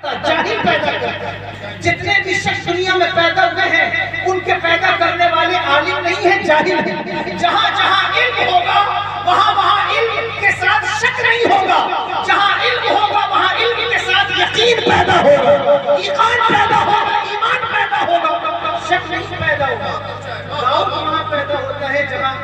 جاہل پیدا کرتا ہے۔ جتنے بھی شخص دنیا میں پیدا ہوئے ہیں ان کے پیدا کرنے والے عالم نہیں ہیں، جاہل ہیں۔ جہاں جہاں علم ہوگا وہاں علم کے ساتھ شک نہیں ہوگا، جہاں علم ہوگا وہاں علم کے ساتھ یقین پیدا ہوگا، ایمان پیدا ہوگا، ایمان پیدا ہوگا، شک نہیں پیدا ہوگا۔ داؤد وہاں پیدا ہوتا ہے جہاں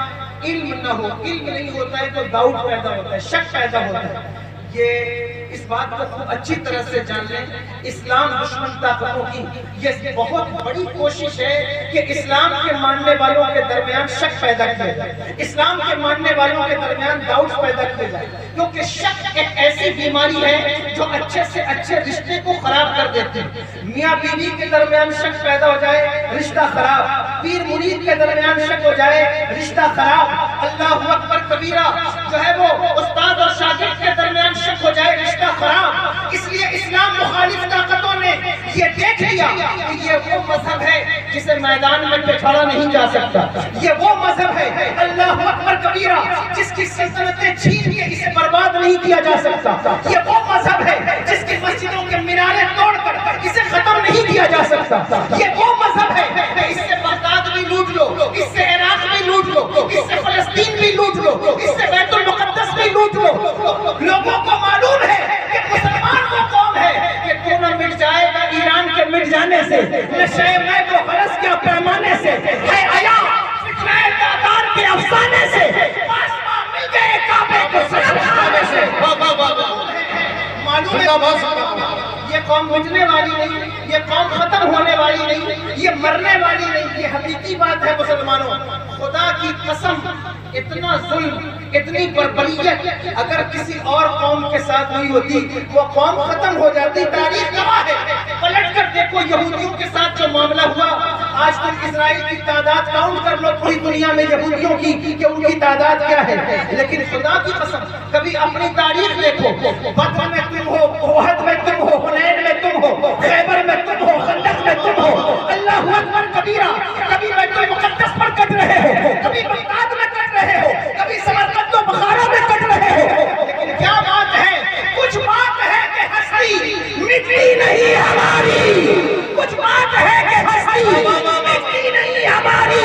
علم نہ ہو، علم نہیں ہوتا ہے تو داؤد پیدا ہوتا ہے، شک پیدا ہوتا ہے۔ یہ اس بات کو خوب اچھی طرح سے جان لیں، اسلام دشمن طاقتوں کی یہ بہت بڑی کوشش ہے کہ اسلام کے ماننے والوں کے درمیان شک پیدا کیا جائے، اسلام کے ماننے والوں کے درمیان ڈاؤٹ پیدا کیا جائے، کیونکہ شک ایک ایسی بیماری ہے جو اچھے سے اچھے رشتے کو خراب کر دیتی ہے۔ میاں بیوی کے درمیان شک پیدا ہو جائے، رشتہ خراب، پیر مرید کے درمیان شک ہو جائے، رشتہ خراب، اللہ اکبر کبیرہ جو ہے وہ استاد اور شاگرد کے درمیان شک ہو جائے، رشتہ خراب۔ اس لیے اسلام مخالف طاقتوں نے یہ دیکھ لیا کہ یہ وہ مذہب ہے جسے میدان میں بٹھایا نہیں جا سکتا، یہ وہ مذہب ہے اللہ اکبر کبیرہ جس کی سلطنتیں چھین کے اسے برباد نہیں کیا جا سکتا، یہ وہ مذہب ہے جس کی مسجدوں کے میناریں توڑ کر اسے ختم نہیں کیا جا سکتا، یہ وہ مذہب ہے کہ اس سے بغداد بھی لوٹ لو، اس سے عراق بھی لوٹ لو، اس سے فلسطین بھی لوٹ لو، اس سے بیت المقدس بھی لوٹ لو۔ لوگوں کو معلوم ہے کہ مسلمان وہ قوم ہے کہ تو نہ مٹ جائے گا ایران کے مٹ جانے سے، نشے میں کو غرض کے پیمانے سے، ہے آیا فتنہ دادار کے افسانے سے، آسمان مل گئے کعبے کو سجد کھانے سے۔ معلوم ہے یہ قوم مٹنے والی نہیں، یہ قوم ختم ہونے والی نہیں، یہ مرنے والی نہیں، یہ حقیقی بات ہے مسلمانوں۔ خدا کی قسم اتنا ظلم، اتنی بربریت اگر کسی اور قوم کے ساتھ نہیں ہوتی وہ قوم ختم ہو جاتی۔ تاریخ گواہ ہے، پلٹ کر دیکھو یہودیوں کے ساتھ جو معاملہ ہوا، آج تک اسرائیل کی تعداد کاؤنٹ کر لو پوری دنیا میں یہودیوں کی کہ ان کی تعداد کیا ہے، لیکن خدا کی قسم کبھی اپنی تاریخ دیکھو، بدر میں تم ہو، احد میں تم ہو، حنین میں تم ہو، خیبر میں تم ہو، خندق میں تم ہو، اللہ اکبر کبیرہ، کبھی بیت المقدس پر کٹ رہے ہو، کبھی بغداد میں کٹ رہے ہو، کبھی سمرقند و بخارا میں کٹ رہے ہو، لیکن کیا بات ہے، کچھ بات ہے کہ ہستی مٹی نہیں ہماری، کچھ بات ہے کہ ہستی مٹی نہیں ہماری،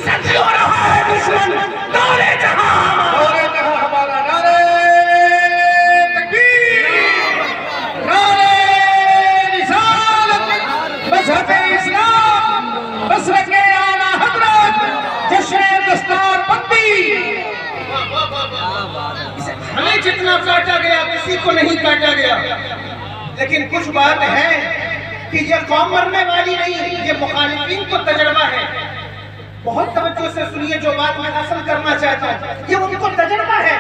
صدیوں رہا ہے دشمن دور جہاں ہمارا، نعرہ تکبیر، نعرہ رسالت، مذہب اسلام، مسلک اعلیٰ حضرت، جشن دستار بندی۔ ہمیں جتنا کاٹا گیا کسی کو نہیں کاٹا گیا، لیکن کچھ بات ہے کہ یہ قوم مرنے والی نہیں، یہ مخالفین کو تجربہ ہے۔ بہت توجہ سے سنیے جو بات میں اصل کرنا چاہتا ہوں، یہ ان کو تجربہ ہے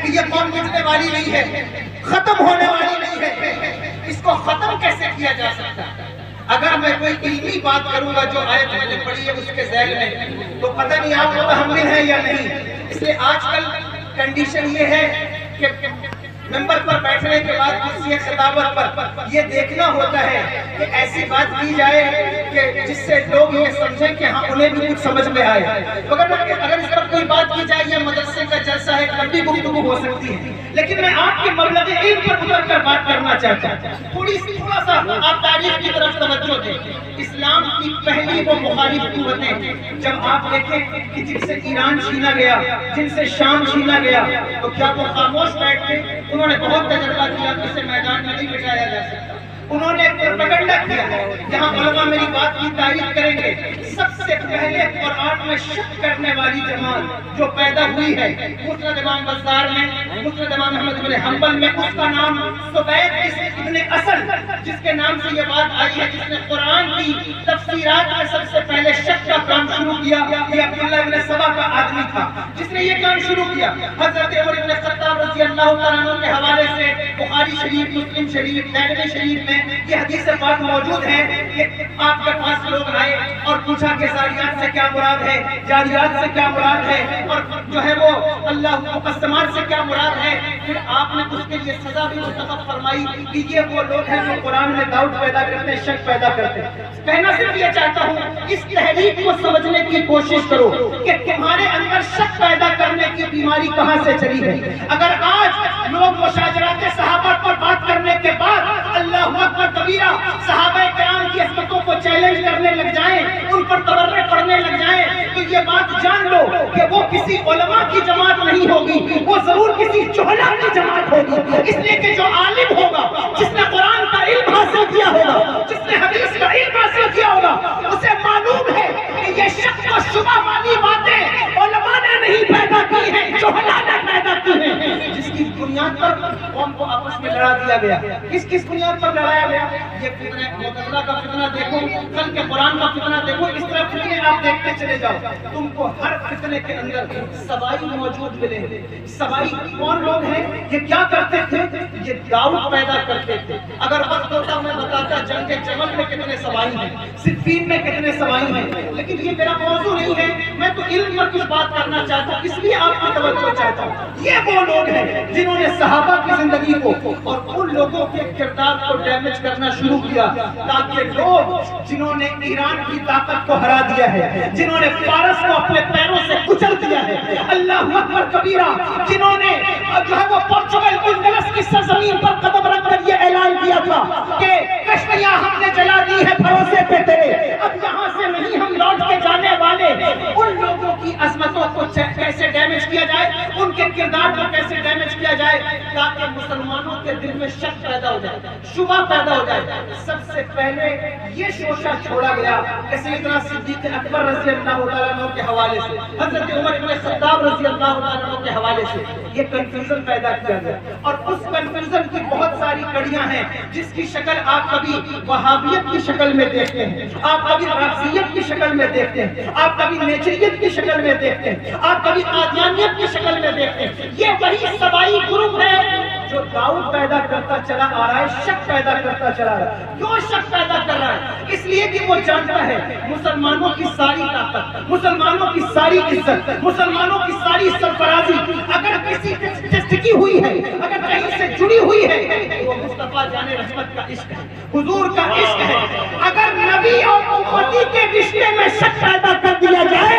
کہ یہ قوم مٹنے والی نہیں ہے، ختم ہونے والی نہیں ہے۔ اس کو ختم کیسے کیا جا سکتا ہے؟ اگر میں کوئی علمی بات کروں گا جو آیت میں نے پڑھی ہے اس کے ذیل میں، تو پتہ نہیں آپ متحمل ہیں یا نہیں۔ اس لیے آج کل کنڈیشن یہ ہے کہ ممبر پر بیٹھنے کے بعد کسی خطابت پر یہ دیکھنا ہوتا ہے کہ ایسی بات کی جائے کہ جس سے لوگ یہ سمجھیں کہ ہاں انہیں بھی کچھ سمجھ میں آئے۔ اگر اس پر کوئی بات کی جائے، یہ مدرسے کا جلسہ ہے، لمبی گفتگو ہو سکتی ہے، لیکن میں آپ کے مبلغ علم پر اتر کر بات کرنا چاہتا ہوں۔ تھوڑا سا آپ تاریخ کی طرف توجہ دیں۔ اسلام کی پہلی وہ مخالف قوتیں جب آپ دیکھیں کہ جن سے ایران چھینا گیا، جن سے شام چھینا گیا، تو کیا وہ خاموش بیٹھتے؟ انہوں نے بہت تجربہ کیا کہ اسے میدان میں نہیں بٹھایا جا سکتا۔ انہوں نے پروپیگنڈا کیا، یہاں علماء میری بات کی تعریف کریں گے۔ سب سے پہلے قرآن میں شک کرنے والی جماعت جو پیدا ہوئی ہے مسند امام بزار میں، مسند امام احمد بن حنبل میں، اس کا نام سبیت ابن اصل، جس کے نام سے یہ بات آئی ہے، جس نے قرآن کی تفسیرات میں سب سے پہلے شک کا کام شروع کیا۔ یہ عبداللہ ابن سبا کا آدمی تھا جس نے یہ کام شروع کیا۔ حضرت عمر ابن خطاب رضی اللہ تعالیٰ عنہ کے حوالے سے بخاری شریف، مسلم شریف، نسائی شریف میں یہ حدیث پاک موجود ہے کہ آپ کے پاس لوگ آئے اور پوچھا کہ زاریات سے کیا مراد ہے، جاریات سے کیا مراد ہے، اور جو ہے وہ اللہ مقسمات سے کیا مراد ہے۔ پھر آپ نے اس کے لیے سزا بھی منتخب فرمائی کہ یہ وہ لوگ ہیں جو قرآن میں ڈاؤٹ پیدا کرتے ہیں، شک پیدا کرتے ہیں۔ کہنا صرف یہ چاہتا ہوں اس تحریک کو سمجھنے کی کوشش کرو کہ تمہارے اندر شک پیدا کرنے کی بیماری کہاں سے چلی ہے۔ اگر آج لوگ مشاجرات صحابہ پر بات کرنے کے بعد اللہ اکبر کبیرہ صحابہ کرام کی عظمتوں کو چیلنج کرنے لگ جائیں، ان پر تبرے پڑھنے لگ جائیں، تو یہ بات جان لو کہ وہ کسی علماء کی جماعت نہیں ہوگی، وہ ضرور کسی چہلا کی جماعت ہوگی۔ اس لیے کہ جو عالم ہوگا، جس نے قرآن کا علم حاصل کیا ہوگا، جس نے حدیث کا علم حاصل کیا ہوگا، اسے معلوم ہے کہ یہ شک و شبہ والی باتیں علماء نے نہیں پیدا کی ہیں، چہلا نے پیدا کی ہیں، جس کی بنیاد پر قوم کو آپس میں لڑا دیا گیا۔ کس بنیاد پر لڑایا گیا؟ یہ فتنہ معتزلہ کا فتنہ دیکھو، کل کے قرآن کا فتنہ دیکھو، اس طرح فتنے آپ دیکھتے چلے جاؤ، تم کو ہر فتنے کے اندر سوائی موجود ملیں گے۔ سوائی کون لوگ ہیں؟ یہ کیا کرتے تھے؟ یہ داؤد پیدا کرتے تھے۔ اگر وقت ہوتا میں بتاتا جنگ جمل میں کتنے سوائی ہیں، صفین میں کتنے سوائی ہیں، لیکن یہ میرا موضوع نہیں ہے، میں تو علم پر کچھ بات کرنا چاہتا ہوں، اس لیے آپ کی توجہ چاہتا ہوں۔ یہ وہ لوگ ہیں جنہوں نے صحابہ کی زندگی کو اور ان لوگوں کے کردار کو ڈیمیج کرنا شروع کیا، تاکہ لوگ جنہوں نے ایران کی طاقت کو ہرا دیا ہے، جنہوں نے فارس کو اپنے پیروں سے کچل دیا ہے، اللہ اکبر کبیرہ، جنہوں نے جو ہے وہ پورچگل اندلس کی سرزمین پر قدم رکھ کر یہ اعلان کیا تھا کہ کشتیاں ہم نے جلا دی ہے بھروسے پہ تیرے، اب یہاں سے نہیں ہم لوٹ کے جانے والے، ان لوگوں کی عظمتوں کو کیسے ڈیمیج کیا جائے، ان کے کردار کو کیسے ڈیمیج کیا جائے، تاکہ مسلمانوں کے دل میں شک پیدا ہو جائے، شبہ پیدا ہو جائے۔ سب سے پہلے یہ شوشہ چھوڑا گیا کہ سیدنا صدیق اکبر رضی اللہ تعالیٰ عنہ کے حوالے سے، حضرت عمر بن خطاب رضی اللہ تعالیٰ عنہ کے حوالے سے یہ کنفیوژن پیدا کیا گیا، اور اس کنفیوژن کی بہت ساری کڑیاں ہیں جس کی شکل آپ کبھی وہابیت کی شکل میں دیکھتے ہیں، آپ کبھی رافضیت کی شکل میں دیکھتے ہیں، آپ کبھی نیچریت کی شکل میں دیکھتے ہیں، آپ کبھی قادیانیت کی شکل میں دیکھتے ہیں۔ یہ وہی سبائی گروپ ہے جو داؤد پیدا کرتا چلا آ رہا ہے، شک پیدا کرتا چلا رہا ہے۔ کیوں شک پیدا کر رہا ہے؟ اس لیے کہ وہ جانتا ہے مسلمانوں کی ساری طاقت، مسلمانوں کی ساری عزت، مسلمانوں کی ساری سرفرازی اگر کسی سے ٹکی ہوئی ہے، اگر کہیں سے جڑی ہوئی ہے، وہ مصطفیٰ جان رحمت کا عشق ہے، حضور کا عشق ہے۔ اگر نبی اور امتی کے رشتے میں شک پیدا کر دیا جائے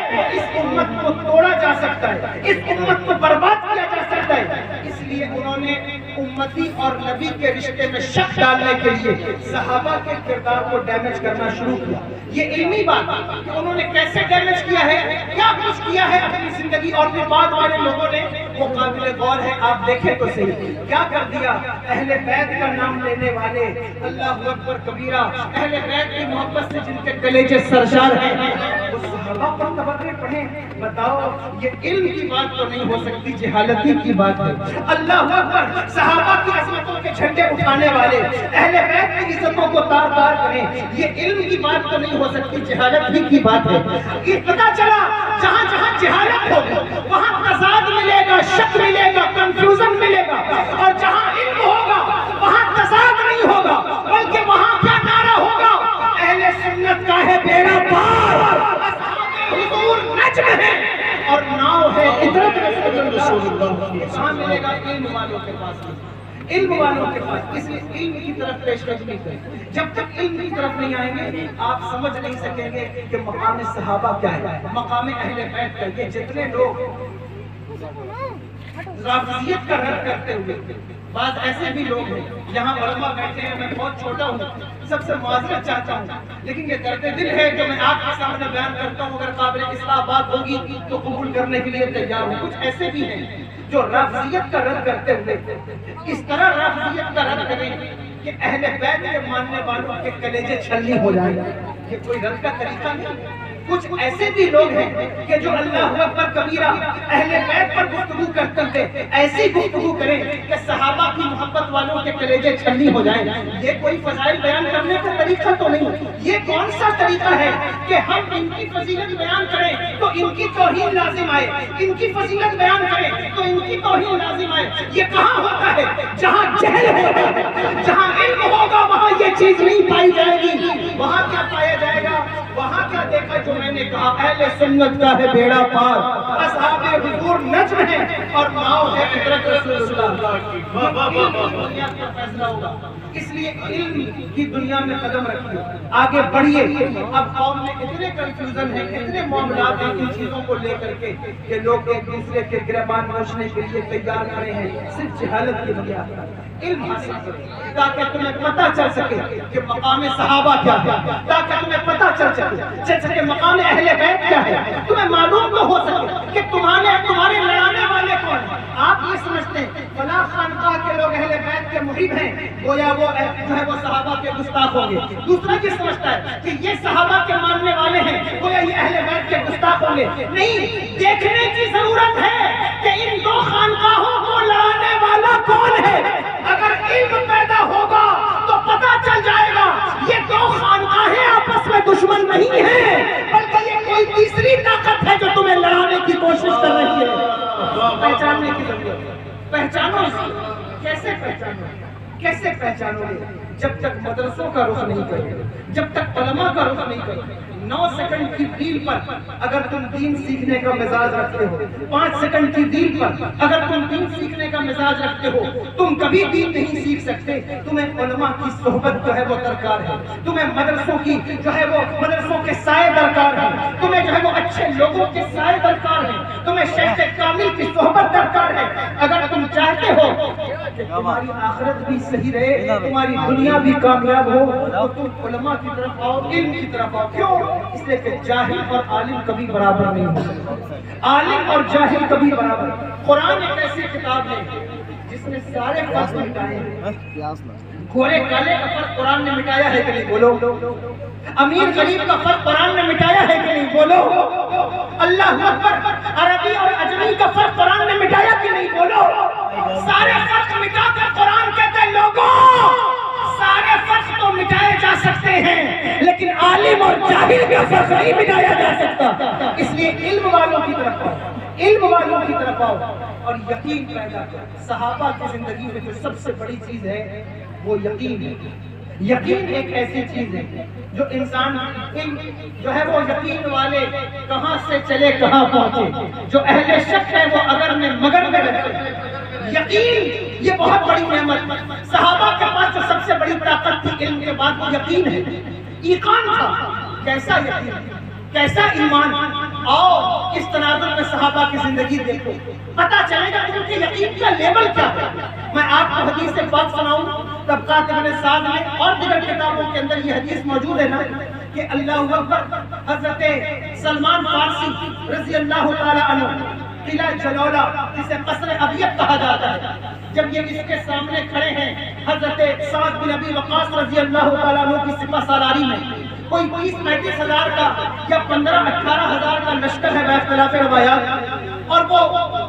تو اس امت کو توڑا جا سکتا ہے، اس امت کو برباد کیا جا سکتا ہے۔ اس لیے انہوں نے امتی اور نبی کے رشتے میں شک ڈالنے کے لیے صحابہ کے کردار کو ڈیمیج کرنا شروع کیا۔ یہ علمی بات ہے کہ انہوں نے کیسے ڈیمیج کیا ہے، کیا کچھ کیا ہے اپنی زندگی، اور پھر بعد والے لوگوں نے، وہ قابل غور ہے، آپ دیکھیں تو صحیح کیا کر دیا۔ اہل بیت کا نام لینے والے، اللہ اکبر کبیرہ، اہل بیت کی محبت سے جن کے کلیجے سرشار ہیں، وہ صحابہ پر تبرے پڑھیں۔ بتاؤ یہ علم کی بات تو نہیں ہو سکتی، جہالتی کی بات ہے۔ اللہ اکبر، صحابہ کی عظمتوں کے جھنڈے اٹھانے والے اہل بیت کی عزتوں کو تار تار کریں، یہ علم کی بات تو نہیں ہو سکتی، جہالت ہی کی بات ہے۔ یہ پتہ چلا جہاں جہاں جہالت ہوگی وہاں تضاد ملے گا، شک ملے گا، کنفیوژن ملے گا، اور جہاں علم ہوگا وہاں تضاد نہیں ہوگا، بلکہ وہاں کیا نعرہ ہوگا؟ اہل سنت کا ہے بیڑا پار، حضور نجم ہے اور ناؤ ہے عطرت رسول اللہ۔ کہاں ملے گا؟ علم والوں کے پاس، علم والوں کے پاس۔ اس لیے علم کی طرف پیش قدمی کریں، جب تک علم کی طرف نہیں آئیں گے آپ سمجھ نہیں سکیں گے کہ مقام صحابہ کیا ہے، مقام اہل بیت کا۔ یہ جتنے لوگ رافضیت کا رد کرتے ہوئے، بعض ایسے بھی لوگ ہیں، یہاں علماء بیٹھے ہیں، میں بہت چھوٹا ہوں، سب سے معذرت چاہتا ہوں، لیکن یہ درد دل ہے جو میں آپ کے سامنے بیان کرتا ہوں، اگر قابل اصلاح بات ہوگی تو قبول کرنے کے لیے تیار ہوں۔ کچھ ایسے بھی ہیں جو رافضیت کا رد کرتے ہوئے اس طرح رافضیت کا رد کریں کہ اہل بیت کے ماننے والوں کے کلیجے چھلنی ہو جائیں، یہ کوئی رد کا طریقہ نہیں۔ کچھ ایسے بھی لوگ ہیں کہ جو اللہ اکبر کبیرہ اہل بیت پر گفتگو کرتے تھے، ایسی گفتگو کریں کہ صحابہ کی محبت والوں کے کلیجے چھلنی ہو جائیں۔ یہ کوئی فضائل بیان کرنے کا طریقہ تو نہیں، یہ کون سا طریقہ ہے کہ ہم ان کی فضیلت بیان کریں تو ان کی توہین لازم آئے، ان کی فضیلت بیان کریں تو ان کی توہین لازم آئے۔ یہ کہاں ہوتا ہے؟ جہاں جہل ہوگا، جہاں علم ہوگا وہاں یہ چیز نہیں پائی جائے گی۔ وہاں کیا پایا جائے گا؟ وہاں کیا دیکھا جو میں نے کہا، اہل سنت کا ہے بیڑا پار، اصحاب حضور نجم ہیں اور ناؤ ہے عطرت رسول اللہ کی۔ بنیاد پر فیصلہ ہوگا۔ اس لیے علم کی دنیا میں قدم رکھیے، آگے بڑھیے۔ اب قوم میں اتنے کنفیوژن ہیں، اتنے معاملات ہیں ان چیزوں کو لے کر کے کہ لوگ ایک دوسرے کے گریبان نوچنے کے لیے تیار کھڑے ہیں، صرف جہالت کی وجہ سے۔ علم حاصل کریں تاکہ تمہیں پتہ چل سکے کہ مقام صحابہ کیا ہے، تاکہ تمہیں پتہ چل سکے مقام اہل بیت کیا ہے، تمہیں معلوم تو ہو سکے کہ تمہارے لڑانے والے کون ہیں۔ آپ یہ سمجھتے ہیں فلاں خانقاہ کے لوگ اہل بیت کے محب ہیں، گویا وہ جو ہے وہ صحابہ کے گستاخ ہوں گے۔ دوسرا یہ سمجھتا ہے کہ یہ صحابہ کے ماننے والے ہیں، گویا یہ اہل بیت کے گستاخ ہوں گے۔ نہیں، دیکھنے کی ضرورت ہے کہ ان دو خانقاہوں کو لڑانے والا کون ہے۔ اگر علم پیدا ہوگا تو پتہ چل جائے گا یہ دو خانقاہیں آپس میں دشمن نہیں ہیں، بلکہ یہ کوئی تیسری طاقت ہے جو تمہیں لڑانے کی کوشش کر رہی ہے۔ پہچاننے کی ضرورت ہے، پہچانو اسے۔ کیسے پہچانو گے؟ جب تک مدرسوں کا رخ نہیں کرو، جب تک علماء کا رخ نہیں کرو۔ 9 سیکنڈ کی ریل پر اگر تم دین سیکھنے کا مزاج رکھتے ہو، 5 سیکنڈ کی ریل پر اگر تم دین سیکھنے کا مزاج رکھتے ہو، تم کبھی دین نہیں سیکھ سکتے۔ تمہیں علماء کی صحبت جو ہے وہ درکار ہے، تمہیں مدرسوں کی جو ہے وہ مدرسوں کے سائے درکار ہے، تمہیں جو ہے وہ اچھے لوگوں کے سائے درکار ہے، تمہیں شیخ کامل کی صحبت درکار ہے۔ اگر تم چاہتے ہو کہ تمہاری آخرت بھی صحیح رہے، تمہاری دنیا بھی کامیاب ہو، تو تم علماء کی طرف آؤ، علم کی طرف آؤ۔ کیوں؟ اس لیے کہ جاہل اور عالم کبھی برابر نہیں ہو سکتے، عالم اور جاہل کبھی برابر۔ قرآن ایک ایسی کتاب ہے جس نے سارے فرق مٹائے ہیں۔ گورے کالے کا فرق قرآن نے مٹایا ہے کہ نہیں؟ بولو۔ امیر غریب کا فرق قرآن نے مٹایا ہے کہ نہیں؟ بولو۔ اللہ اکبر، عربی اور اجمی کا فرق قرآن نے مٹایا کہ نہیں؟ بولو۔ سارے فرق مٹا کر قرآن کہتے ہیں لوگوں سارے فرق تو مٹائے جا سکتے ہیں، لیکن عالم اور جاہل کا فرق نہیں مٹایا جا سکتا۔ اس لیے علم والوں کی طرف آؤ، علم والوں کی طرف آؤ اور یقین پیدا کرو۔ صحابہ کی زندگی میں جو سب سے بڑی چیز ہے وہ یقین ہے۔ یقین ایک ایسی چیز ہے جو انسان جو ہے وہ یقین والے کہاں سے چلے کہاں پہنچے، جو اہل شک ہے وہ اگر میں مگر میں رہتے ہیں۔ یقین یہ بہت بڑی نعمت۔ صحابہ کے پاس جو سب سے بڑی طاقت تھی علم کے بعد وہ یقین ہے، ایقان تھا۔ کیسا یقین، کیسا ایمان؟ آؤ اس تناظر میں صحابہ کی زندگی دیکھو، پتہ چلے گا ان کے یقین کا لیول کیا ہے۔ میں آپ کو حدیث پاک سناؤں، طبقات ابن سعد میں اور دیگر کتابوں کے اندر یہ حدیث موجود ہے نا کہ اللہ اکبر، حضرت سلمان فارسی رضی اللہ تعالی عنہ قلعہ جلولہ جسے قصر ابیض کہا جاتا ہے، جب یہ اس کے سامنے کھڑے ہیں حضرت سعد بن ابی وقاص رضی اللہ تعالیٰ عنہ کی سپہ سالاری میں، کوئی 30-35 ہزار کا یا 15-18 ہزار کا لشکر ہے باختلاف روایات، اور وہ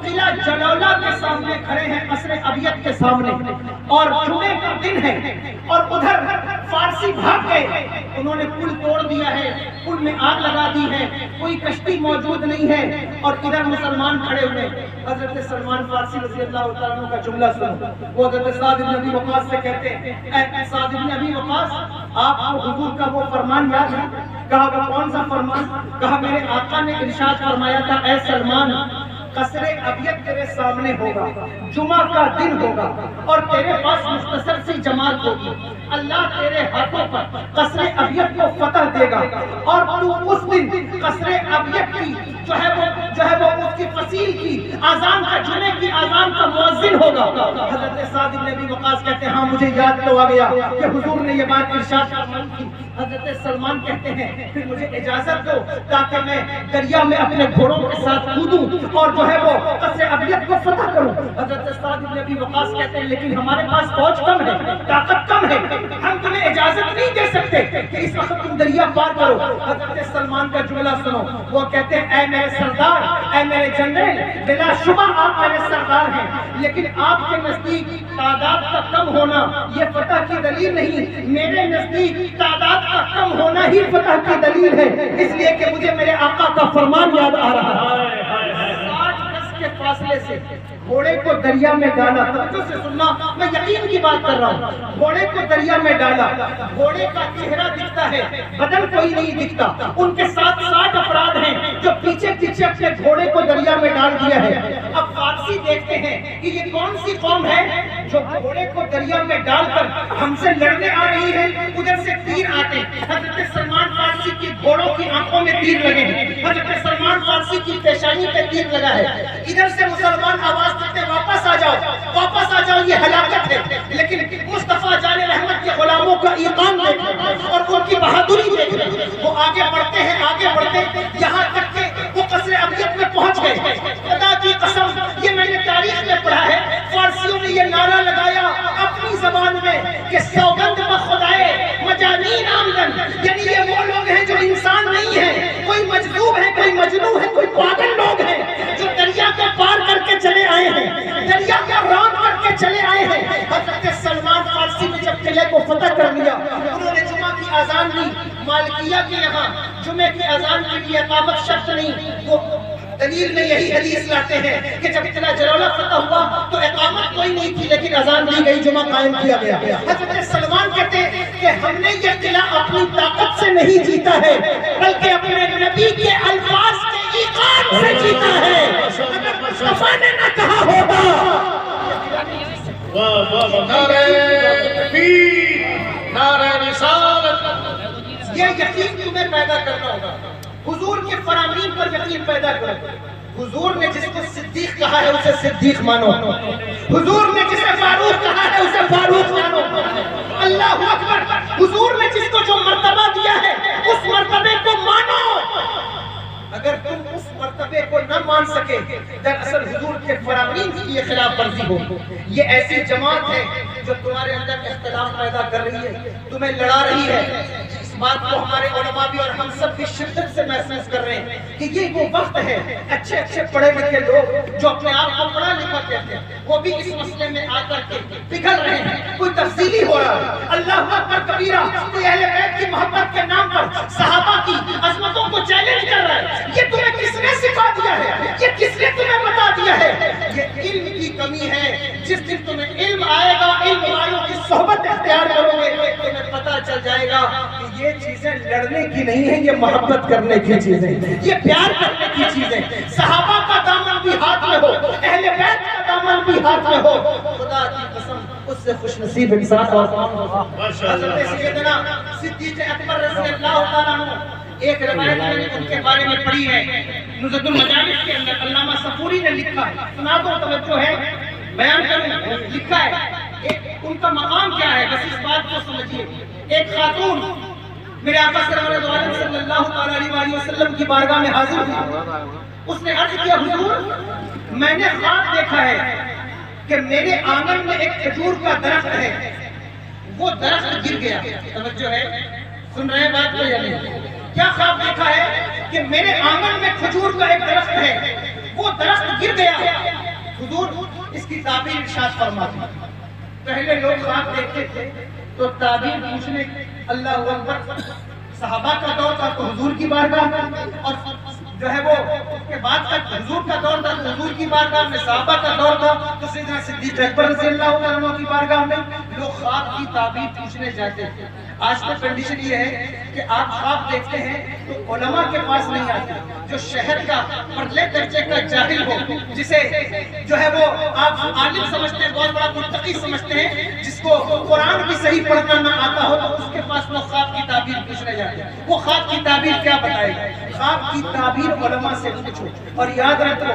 قلعہ جلولہ کے سامنے کھڑے ہیں قصر ابیض کے سامنے، اور جمعے کا دن ہے اور ادھر فارسی بھاگ گئے، انہوں نے پل توڑ دیا ہے، پل میں آگ لگا دی ہے، کوئی کشتی موجود نہیں ہے، اور ادھر مسلمان کھڑے ہوئے۔ حضرت سلمان فارسی رضی اللہ تعالیٰ عنہ کا جملہ سنو، وہ حضرت سعد بن ابی وقاص سے کہتے ہیں اے سعد بن ابی وقاص، آپ کو حضور کا وہ فرمان یاد ہے؟ کہا وہ کون سا فرمان؟ کہا میرے آقا نے ارشاد فرمایا تھا اے سلمان، قصر ابیض تیرے سامنے ہوگا، جمعہ کا دن ہوگا اور تیرے پاس مختصر سی جماعت ہوگی، اللہ تیرے ہاتھوں پر قصر ابیض کو فتح دے گا اور تو اس دن قصر ابیض کی جو ہے وہ اس کی فصیل کی آذان کا، جمعے کی آذان کا مؤذن ہوگا۔ حضرت سعد بن ابی وقاص کہتے ہیں ہاں مجھے یاد تو آ گیا کہ حضور نے یہ بات ارشاد فرمائی تھی۔ حضرت سلمان کہتے ہیں پھر مجھے اجازت دو تاکہ میں دریا میں اپنے گھوڑوں کے ساتھ کودوں اور جو ہے وہ قصر ابیض کو فتح کروں۔ حضرت سعد بن ابی وقاص کہتے ہیں لیکن ہمارے پاس فوج کم ہے، طاقت کم ہے، ہم تمہیں اجازت نہیں دے سکتے کہ اس وقت تم دریا پار کرو۔ حضرت سلمان کا جملہ سنو، وہ کہتے ہیں اے میرے سردار، اے میرے جنرل، بلا شبہ آپ میرے سردار ہیں، لیکن آپ کے نزدیک تعداد کا کم ہونا یہ فتح کی دلیل نہیں، میرے نزدیک تعداد کا کم ہونا ہی فتح کی دلیل ہے، اس لیے کہ مجھے میرے آقا کا فرمان یاد آ رہا ہے۔ 60 گز کے فاصلے سے گھوڑے کو دریا میں ڈالا. توجہ سے سننا، میں یقین کی بات کر رہا ہوں. گھوڑے کو دریا میں ڈالا، گھوڑے کا چہرہ دکھتا ہے، بدن کوئی نہیں دکھتا. ان کے ساتھ 60 افراد ہیں جو پیچھے پیچھے اپنے گھوڑے کو دریا میں ڈال دیا ہے. اب فارسی دیکھتے ہیں کہ یہ کون سی قوم ہے جو گھوڑے کو دریا میں ڈال کر ہم سے لڑنے آ رہی ہے. ادھر سے تیر آتے. حضرت سلمان فارسی کی گھوڑوں کی آنکھوں میں تیر لگے ہیں، حضرت سلمان فارسی کی پیشانی پہ تیر لگا ہے. ادھر سے مسلمان آواز دیتے واپس آ جاؤ، واپس آ جاؤ، یہ ہلاکت ہے. لیکن مصطفیٰ جان رحمت کے غلاموں کا ایمان دیکھیں اور ان کی بہادری دیکھیں. وہ آگے بڑھتے ہیں، آگے بڑھتے یہاں تک کہ وہ قصر ابیت میں پہنچ گئے. خدا کی قسم، یہ میں نے تاریخ میں پڑھا ہے، فارسیوں نے یہ نعرہ لگایا اپنی زبان میں کہ سوگند بخدائے مجانین آمدن، یعنی یہ وہ لوگ ہیں جو انسان نہیں ہیں، کوئی مجذوب ہے، کوئی مجنون ہے، کوئی پاگل لوگ ہیں جو دریا کو پار کر کے چلے آئے ہیں، دریا کا رام کر کے چلے آئے ہیں. حضرت سلمان فارسی نے جب قلعے کو فتح کر لیا، انہوں نے جمعہ کی اذان دی. مالکیہ کے یہاں جمعے کی اذان کے لیے اقامت شرط نہیں. وہ دلیل میں یہی حدیث لاتے ہیں کہ جب قلعہ جلالہ فتح ہوا تو اقامت کوئی نہیں تھی، لیکن اذان دی گئی، جمعہ قائم کیا گیا. حضرت سلمان کہتے ہیں کہ ہم نے یہ قلعہ اپنی طاقت سے نہیں جیتا ہے، بلکہ اپنے نبی کے الفاظ کے ایقان سے جیتا ہے. اگر مصطفیٰ نے نہ کہا ہوگا. نعرہ تکبیر، نعرہ رسالت. یہ یقین تمہیں پیدا کرنا ہوگا. حضور کے فرامین پر یقین پیدا کرو. حضور نے جس کو صدیق کہا ہے اسے صدیق مانو. حضور نے جسے فاروق کہا ہے اسے فاروق مانو. اللہ اکبر. حضور نے جس کو جو مرتبہ دیا ہے اس مرتبے کو مانو. اگر تم اس مرتبے کو نہ مان سکے، دراصل حضور کے فرامین کی یہ خلاف ورزی ہو. یہ ایسی جماعت ہے جو تمہارے اندر اختلاف پیدا کر رہی ہے، تمہیں لڑا رہی ہے. اس بات کو ہمارے علماء بھی اور ہم سب بھی شدت سے محسوس کر رہے ہیں کہ یہ وہ وقت ہے. اچھے اچھے پڑھے لکھے لوگ جو اپنے آپ کو پڑھا لکھا کہتے ہیں، وہ بھی اس مسئلے میں آ کر کے پگھل رہے ہیں. کوئی تفصیلی ہو رہا ہے. اللہ اکبر کبیرہ. کوئی اہل بیت کی محبت کے نام پر صحابہ کی عظمتوں کو چیلنج کر رہا ہے. یہ تمہیں کس نے سکھا دیا ہے؟ یہ کس نے تمہیں بتا دیا ہے؟ یہ علم کی کمی ہے. جس دن تمہیں علم آئے گا، علم والوں کی صحبت اختیار کرو گے، تمہیں پتہ چل جائے گا کہ یہ چیزیں لڑنے کی نہیں ہیں، یہ محبت کرنے کی چیزیں، یہ پیار کرنے کی چیزیں. صحابہ کا دامن بھی ہاتھ میں ہو، اہل بیت کا دامن بھی ہاتھ میں ہو. خدا کی قسم اس سے خوش نصیب انسان اور کون ہوگا؟ حضرت سیدنا صدیق اکبر رضی اللہ تعالیٰ عنہ. ایک روایت میں نے ان کے بارے میں پڑھی ہے، نزہۃ المجالس کے اندر علامہ صفوری نے لکھا ہے. سنا دو، توجہ ہے، بیان کروں. لکھا ہے ان کا مقام کیا ہے، بس اس بات کو سمجھیے. ایک خاتون میرے آقا سرور دو عالم صلی اللہ علیہ وسلم کی بارگاہ میں حاضر ہوئی. اس نے عرض کیا، حضور میں نے خواب دیکھا ہے کہ میرے آنگن میں ایک کھجور کا درخت ہے، وہ درخت گر گیا. توجہ ہے، سن رہے ہیں بات کو یا نہیں؟ کیا خواب دیکھا ہے کہ میرے آنگن میں کھجور کا ایک درخت ہے، وہ درخت گر گیا. حضور اس کی تعبیر ارشاد فرماتے ہیں. پہلے لوگ خواب دیکھتے تھے تو تعبیر پوچھنے، اللہ اکبر، صحابہ کا دور تھا تو حضور کی بارگاہ میں، اور جو ہے وہ اس کے بعد تک حضور کا دور تھا تو حضور کی بارگاہ میں، صحابہ کا دور تھا تو سیدنا صدیق اکبر رضی اللہ عنہ کی بارگاہ میں لوگ خواب کی تعبیر پوچھنے جاتے تھے. آج تو کنڈیشن یہ ہے کہ آپ خواب دیکھتے ہیں تو علماء کے پاس نہیں آتے. جو شہر کا پرلے درجے کا جاہل ہو، جسے جو ہے وہ آپ عالم سمجھتے ہیں، بہت بڑا متقی سمجھتے ہیں، جس کو قرآن بھی صحیح پڑھنا نہ آتا ہو، تو اس کے پاس وہ خواب کی تعبیر پوچھنے جاتے ہیں. وہ خواب کی تعبیر کیا بتائے گا؟ خواب کی تعبیر علماء سے پوچھو. اور یاد رکھو،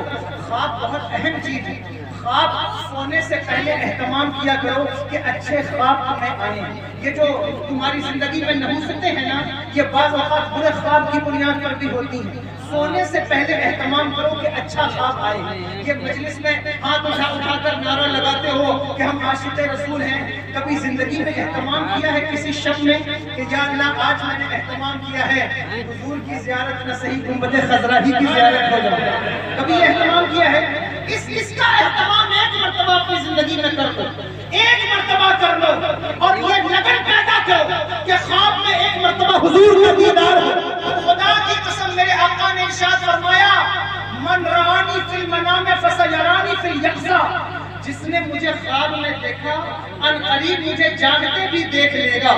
خواب بہت اہم چیز ہے. خواب سونے سے پہلے اہتمام کیا کرو کہ اچھے خواب تمہیں آئیں. یہ جو تمہاری زندگی میں نحوستیں ہیں نا، یہ بعض اوقات برے خواب کی بنیاد پر بھی ہوتی ہیں. سونے سے پہلے اہتمام کرو کہ اچھا خواب آئے. یہ مجلس میں ہاتھ اٹھا کر نعرہ لگاتے ہو کہ ہم عاشق رسول ہیں، کبھی زندگی میں اہتمام کیا ہے کسی شب میں کہ یا اللہ آج میں نے اہتمام کیا ہے حضور کی زیارت نہ صحیح گنبد خضرا ہی کی زیارت ہو جائے؟ کبھی اہتمام کیا ہے؟ اس کا اہتمام ایک مرتبہ اپنی زندگی میں کر لو، ایک مرتبہ کر لو، اور یہ لگن پیدا کرو کہ خواب میں ایک مرتبہ حضور کا دیدار ہو. خدا کی قسم میرے آقا نے ارشاد فرمایا، من رآنی فی المنام فسیرانی فی الیقظہ، جس نے مجھے خواب میں دیکھا ان قریب مجھے جاگتے بھی دیکھ لے گا.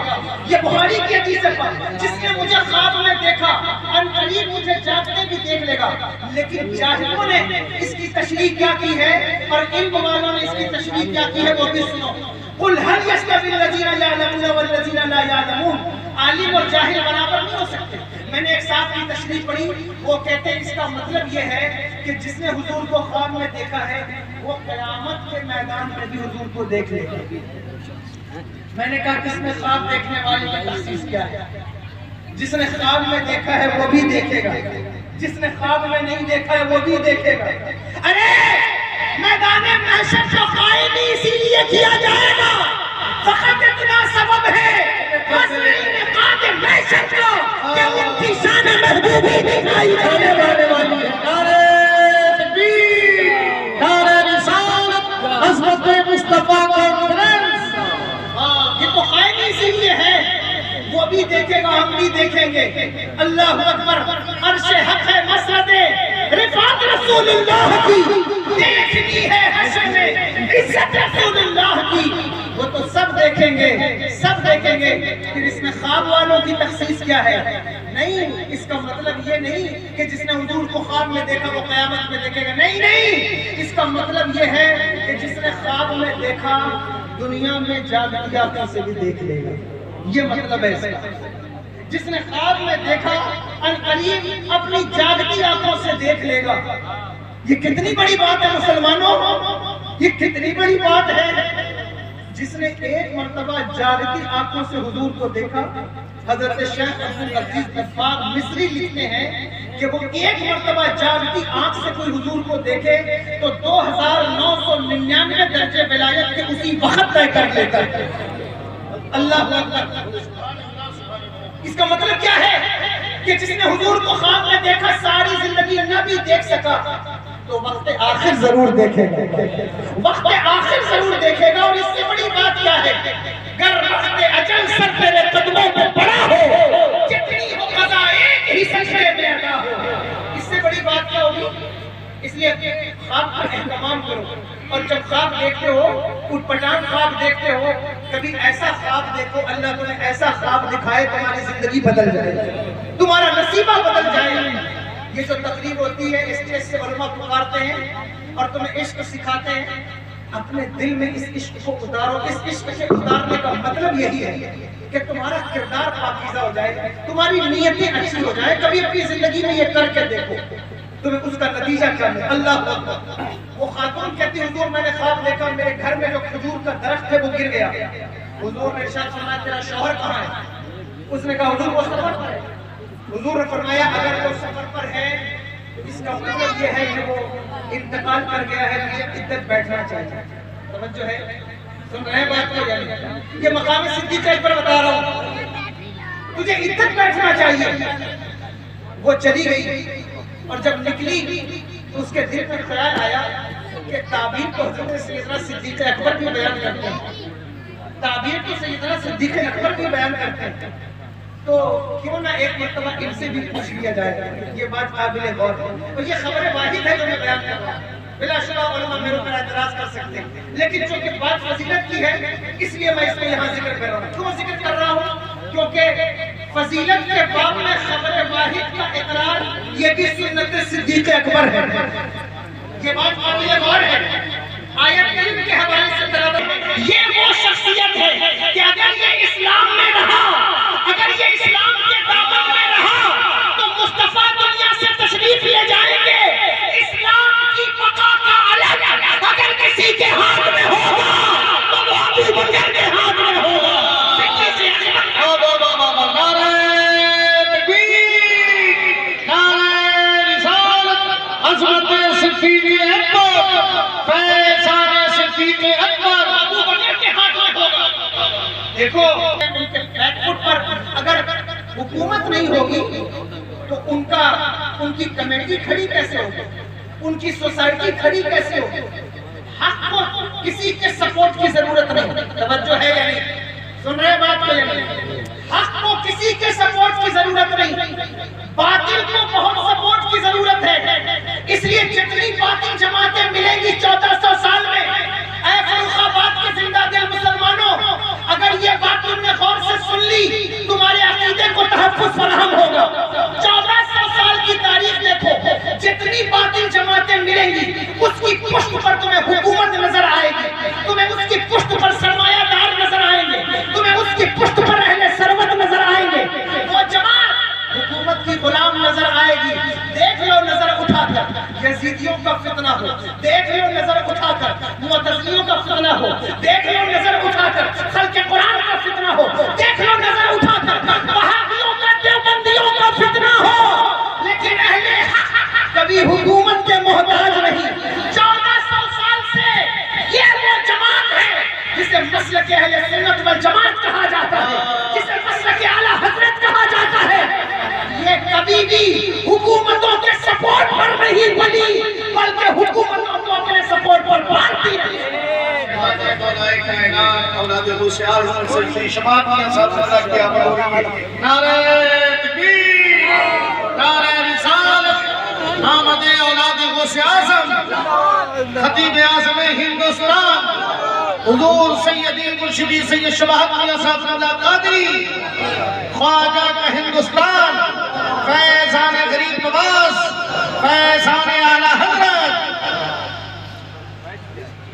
یہ بخاری کی حدیث ہے. جس نے مجھے خواب میں دیکھا ان قریب مجھے جاگتے بھی دیکھ لے گا. لیکن جاہلوں نے اس کی تشریح کیا کی ہے اور علم والوں نے اس کی تشریح کیا کی ہے وہ بھی سنو. قل هل يستوي الذين يعلمون والذين لا يعلمون. عالم اور جاہل برابر نہیں ہو سکتے. میں نے ایک صاحب کی تشریح پڑھی، وہ کہتے ہیں اس کا مطلب یہ ہے کہ جس نے حضور کو خواب میں دیکھا ہے وہ قیامت کے میدان میں بھی حضور کو دیکھ لے گا. میں نے کہا کس نے خواب دیکھنے والے کی تخصیص کیا ہے؟ جس نے خواب میں دیکھا ہے وہ بھی دیکھے گا، جس نے خواب میں نہیں دیکھا ہے وہ بھی دیکھے گا. ارے میدان محشر کو قائم ہی اسی لیے کیا جائے گا، فقط اتنا سبب ہے مقام محشر کو کہ ان کی شان محبوبی دکھائی جانے والی ہے. نعرہ تکبیر، نعرہ رسالت، عظمت مصطفیٰ کانفرنس. یہ تو قائم ہی اسی لیے ہے. وہ بھی دیکھے گا، ہم بھی دیکھیں گے. اللہ اکبر. عرش حق ہے مسند رفعت رسول اللہ کی، دیکھنی ہے حشر میں عزت رسول اللہ کی. وہ تو سب دیکھیں گے، سب دیکھیں گے. پھر اس میں خواب والوں کی تخصیص کیا ہے؟ نہیں، اس کا مطلب یہ نہیں کہ جس نے حضور کو خواب میں دیکھا وہ قیامت میں دیکھے گا. نہیں نہیں، اس کا مطلب یہ ہے کہ جس نے خواب میں دیکھا دنیا میں جاگتی آنکھوں سے بھی دیکھ لے گا. یہ مطلب ہے اس کا. جس نے خواب میں دیکھا ان قریب اپنی جاگتی آنکھوں سے دیکھ لے گا. یہ کتنی بڑی بات ہے مسلمانوں، یہ کتنی بڑی بات ہے. جس نے ایک مرتبہ جاگتی آنکھوں سے حضور کو دیکھا، حضرت شیخ عبدالعزیز غفار مصری لکھتے ہیں کہ وہ ایک مرتبہ جاگتی آنکھ سے کوئی حضور کو دیکھے تو 2999 درجے ولایت کے اسی وقت طے کر لیتا ہے. اللہ اکبر. اس کا مطلب کیا ہے کہ جس نے حضور کو خواب میں دیکھا ساری زندگی نہ بھی دیکھ سکا تو وقت آخر ضرور دیکھے گا، وقت آخر ضرور دیکھے گا. اور اس سے بڑی بات کیا ہے؟ گر وقت اجل سر تیرے قدموں میں پڑا ہو، جتنی ہو قضا ایک ہی سجدے میں ادا ہو. اس سے بڑی بات کیا ہوگی؟ اس لیے خواب کا اہتمام کرو. اور جب خواب دیکھتے ہو، اٹھ پٹانگ خواب دیکھتے ہو، کبھی ایسا خواب دیکھو اللہ تمہیں ایسا خواب دکھائے تمہاری زندگی بدل جائے، تمہارا نصیبہ بدل جائے. یہ جو تقریب ہوتی ہے اسٹیج سے علماء پکارتے ہیں اور تمہیں عشق سکھاتے ہیں، اپنے دل میں اس عشق کو اتارو. اس عشق سے اتارنے کا مطلب یہی ہے کہ تمہارا کردار پاکیزہ ہو جائے، تمہاری نیتیں اچھی ہو جائے. کبھی اپنی زندگی میں یہ کر کے دیکھو تمہیں اس کا نتیجہ کیا ہے. اللہ اکبر. وہ خاتون کہتی حضور میں نے خواب دیکھا میرے گھر میں جو کھجور کا درخت ہے وہ گر گیا. حضور نے ارشاد فرمایا تیرا شوہر کہاں ہے؟ اس نے کہا حضور وہ سفر پر ہے. حضور نے فرمایا اگر وہ سفر پر ہے تو اس کا مطلب یہ ہے کہ وہ انتقال کر گیا ہے، مجھے عدت بیٹھنا چاہیے. توجہ ہے؟ سن رہے ہیں بات کو؟ یعنی یہ مقام صدیقہ پر بتا رہا ہوں، تجھے عدت بیٹھنا چاہیے. وہ چلی گئی اور جب نکلی تو اس کے دل میں خیال آیا کہ تعبیر کو حضرت سیدنا صدیق اکبر بھی بیان کرتے ہیں، تعبیر کو سیدنا صدیق اکبر بھی بیان کرتے ہیں. تو کیوں نہ ایک مرتبہ ان سے بھی پوچھ لیا جائے. یہ بات قابل غور ہے اور یہ خبر واحد ہے جو میں بیان کر رہا ہوں. بلا شبہ علماء میرے پر اعتراض کر سکتے ہیں، لیکن چونکہ بات فضیلت کی ہے اس لیے میں اس کو یہاں ذکر کر رہا ہوں. کیوں ذکر کر رہا ہوں؟ کیونکہ فضیلت کے باب میں خبر واحد کا اقرار یہ بھی سنت صدیق اکبر ہے. یہ بات قابل غور ہے. آیت کریم کے حوالے سے تلاوت، یہ وہ شخصیت ہے کہ اگر یہ اسلام میں رہا، اگر یہ اسلام کے دامن میں رہا تو مصطفیٰ دنیا سے تشریف لے جائیں گے. اسلام کی بقا کا علم اگر کسی کے ہاتھ میں ہوگا تو وہ ابو بکر کے ہاتھ میں ہوگا. دیکھو ان کے بیک فٹ پر اگر حکومت نہیں ہوگی تو ان کی کمیٹی کھڑی کیسے ہوگی، ان کی سوسائٹی کھڑی کیسے ہوگی. حق کو کسی کے سپورٹ کی ضرورت نہیں. توجہ ہے یا نہیں؟ سن رہے بات کو یا نہیں؟ حق کو کسی کے سپورٹ کی ضرورت نہیں، باطل کو بہت سپورٹ کی ضرورت ہے. اس لیے جتنی باطل جماعتیں ملیں گی 14 تحفظ فراہم ہوگا. 1400 سال کی تاریخ دیکھو, جتنی باطل جماعتیں ملیں گی اس کی پشت پر تمہیں حکومت نظر آئے گی, تمہیں اس کی پشت پر سرمایہ دار نظر آئیں گے, تمہیں اس کی پشت پر اہل ثروت نظر آئیں گے. وہ جماعت حکومت کی غلام نظر آئے گی. دیکھ لو نظر اٹھا کر یزیدیوں کا فتنہ ہو, دیکھ لو نظر اٹھا کر معتزلیوں کا فتنہ ہو, دیکھ لو نظر اٹھا کر خلق قرآن کا فتنہ ہو, دیکھ لو نظر اٹھا کر وہابیوں کا دیوبندیوں کا فتنہ ہو, لیکن اہل حق کبھی حکومت کے محتاج نہیں. 1400 سال سے یہ وہ جماعت ہے جسے مسلک اہل سنت والجماعت کہا جاتا ہے, جسے مسلک اعلیٰ حضرت کہا جاتا ہے. یہ کبھی بھی حکومتوں کے سپورٹ پر نہیں بنی, بلکہ حکومتوں کو اپنے سپورٹ پر باندھتی ہے. نعرہ تکبیر, نعرہ رسالت, آمد اولاد غوث اعظم, خطیب اعظم ہندوستان حضور سیدی مرشدی سید شباہت میاں صاحب اللہ قادری, خواجہ کا ہندوستان, فیضان غریب نواز, فیضان اعلیٰ حضرت.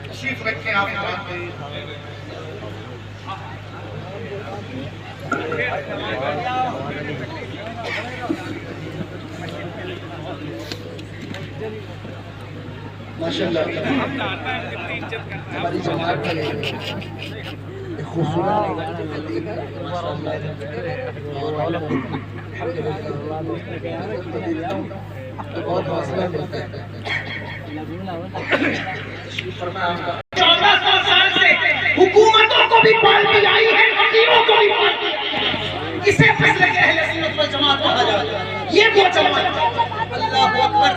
تشریف رکھیں آپ ماشاءاللہ ہماری جماعت کا ایک خوبصورت تو بہت حوصلہ ملتا ہے. 1400 سال سے حکومتوں کو بھی پالتی آئی ہے, فقیروں کو بھی پالتی آئی ہے. اسے مسلک اہل سنت والجماعت کہا جاتا ہے. یہ وہ جماعت ہے. اللہ اکبر.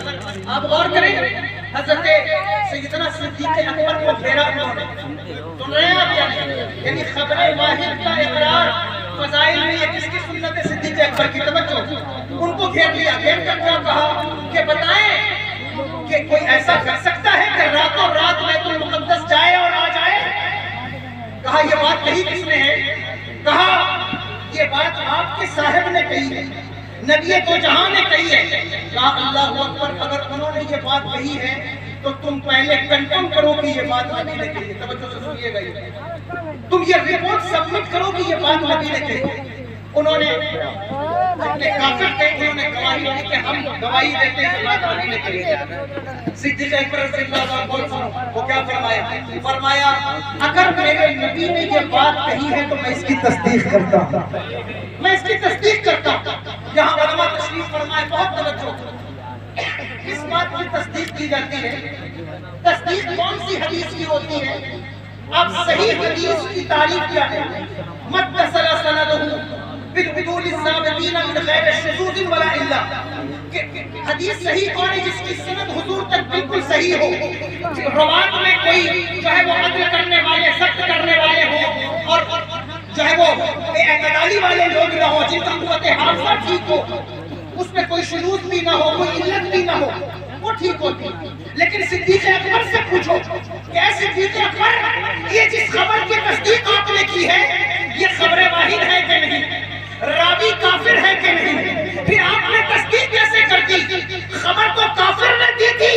آپ غور کریں, حضرت سیدنا صدیق اکبر کو گھیرا انہوں نے, سن رہے ہیں آپ یعنی خبر واحد کا اقرار فضائل میں یہ کس کی سنت صدیق اکبر کی توجہ, ان کو گھیر لیا. گھیر کر کیا کہا کہ بتائیں کہ کوئی ایسا کر سکتا ہے کہ راتوں رات بیت المقدس جائے اور آ جائے. کہا یہ بات کہی کس نے ہے؟ کہا یہ بات آپ کے صاحب نے کہی ہے, نبی دو جہاں نے کہی ہے. کہا اللہ اکبر, اگر انہوں نے یہ بات کہی ہے تو تم پہلے کنفرم کرو کہ یہ بات نبی نے کہی ہے. توجہ سے سنیے گا, تم یہ رپورٹ سبمٹ کرو کہ یہ بات نبی نے کہی ہے. انہوں نے اپنے کافر تھے, انہوں نے گواہی دی کہ ہم گواہی دیتے ہیں کہ بات نبی نے کہی ہے. صدیق اکبر رضی اللہ عنہ بول سنو وہ کیا فرمایا. فرمایا اگر میرے نبی نے یہ بات کہی ہے تو میں اس کی تصدیق کرتا ہوں, میں اس کی تصدیق کرتا ہوں. یہاں علماء تشریف فرمائے, بہت توجہ, اس بات کی تصدیق کی جاتی ہے. تصدیق کون سی حدیث کی ہوتی ہے؟ اب صحیح حدیث کی تعریف کیا ہے؟ متصل سندہ بالعدول الثابتین من غیر شذوذ ولا الا. حدیث صحیح کون ہے؟ جس کی سند حضور تک بالکل صحیح ہو, روات میں کوئی جو ہے وہ عدل کرنے والے, سخت کرنے والے ہوں, اور جو ہے وہ اعتدالی والے لوگ نہ ہو, جن کا قوت حافظہ ٹھیک ہو, اس میں کوئی شذوذ بھی نہ ہو, کوئی علت بھی نہ ہو, وہ ٹھیک ہوتی. لیکن صدیق اکبر سے پوچھو کہ اے صدیق اکبر, یہ جس خبر کی تصدیق آپ نے کی ہے یہ خبر واحد ہے کہ نہیں, راوی کافر ہے کہ نہیں, پھر آپ نے تصدیق کیسے کر دی؟ خبر تو کافر نے دی تھی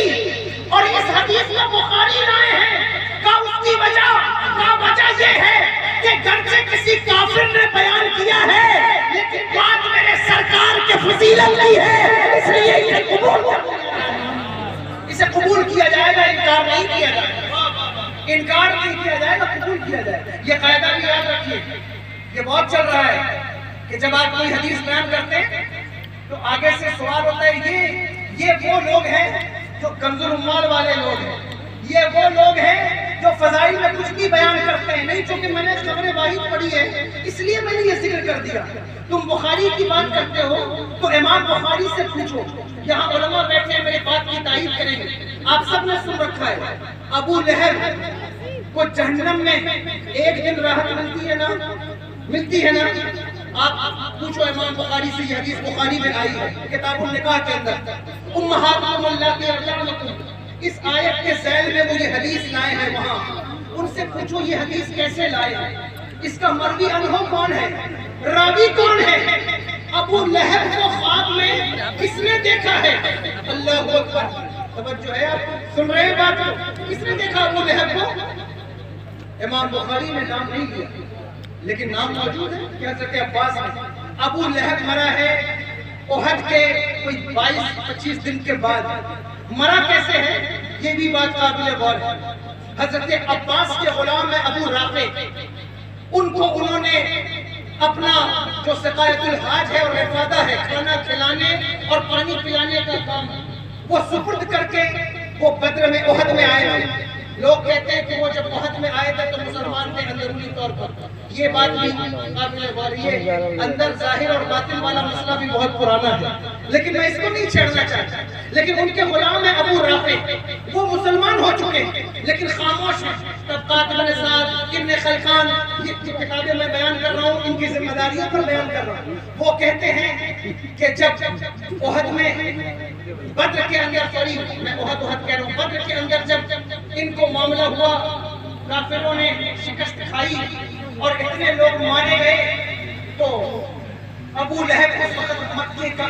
اور اس حدیث میں بخاری لائے ہیں. کا اس کی وجہ یہ ہے کہ گرچہ کسی کافر نے بیان کیا ہے لیکن بات میرے سرکار کے فضیلت کی ہے, اس لیے اسے قبول کیا جائے گا, انکار نہیں کیا جائے گا. انکار نہیں کیا جائے گا, قبول کیا جائے گا. یہ قاعدہ بھی یاد رکھیے, یہ بہت چل رہا ہے کہ جب آپ کوئی حدیث بیان کرتے ہیں تو آگے سے سوال ہوتا ہے یہ وہ لوگ ہیں جو کنز العمال والے لوگ ہیں, یہ وہ لوگ ہیں جو فضائل میں کچھ بھی بیان کرتے ہیں. نہیں, چونکہ میں نے خبر واحد پڑھی ہے اس لیے میں نے یہ ذکر کر دیا. تم بخاری کی بات کرتے ہو تو امام بخاری سے پوچھو, یہاں علماء بیٹھے ہیں میرے بات کی تائید کریں گے. آپ سب نے سن رکھا ہے ابو لہب کو جہنم میں ایک دن راحت ملتی ہے نا. آپ پوچھو امام بخاری سے, یہ حدیث بخاری میں آئی ہے کتاب النکاح کے اندر. امہاتکم اللہ ارجعنکم, اس آیت کے ذیل میں وہ یہ حدیث لائے ہیں وہاں. ان سے پوچھو یہ حدیث کیسے لائے ہیں, اس کا مروی عنہ کون ہے, راوی کون ہے. اب ابو لہب کو خواب میں کس نے دیکھا ہے؟ اللہ اکبر، توجہ ہے، آپ سن رہے ہیں بات کو؟ کس نے دیکھا ابو لہب کو؟ امام بخاری نے نام نہیں لیا لیکن نام موجود ہے کہ حضرت عباس میں۔ ابو لہب مرا ہے احد کے کوئی 22-25 دن کے بعد۔ مرا کیسے ہے یہ بھی بات قابل غور ہے۔ حضرت عباس کے غلام ہے ابو رافع، ان کو انہوں نے اپنا جو سقایت الحاج ہے اور رفادہ ہے، کھانا کھلانے اور پانی پلانے کا کام، وہ سپرد کر کے وہ بدر میں احد میں آئے تھے۔ لوگ کہتے ہیں کہ وہ جب احد میں آئے تھے تو مسلمان تھے اندرونی طور پر، یہ بات بھی قابل غور ہے۔ اندر ظاہر اور باطن والا مسئلہ بھی بہت پرانا ہے، لیکن میں اس کو نہیں چھیڑنا چاہتا۔ لیکن ان کے غلام ہیں ابو رافع، وہ مسلمان ہو چکے ہیں لیکن خاموش ہیں۔ طبقات ابن سعد، ابن خلقان، یہ جو کتابیں میں بیان کر رہا ہوں ان کی ذمہ داریوں پر بیان کر رہا ہوں، وہ کہتے ہیں کہ جب احد میں بدر کے اندر، سوری میں احد کہہ رہا ہوں، بدر کے اندر جب ان کو معاملہ ہوا، کافروں نے شکست کھائی اور اتنے لوگ مارے گئے، تو ابو لہب اس وقت مکے کا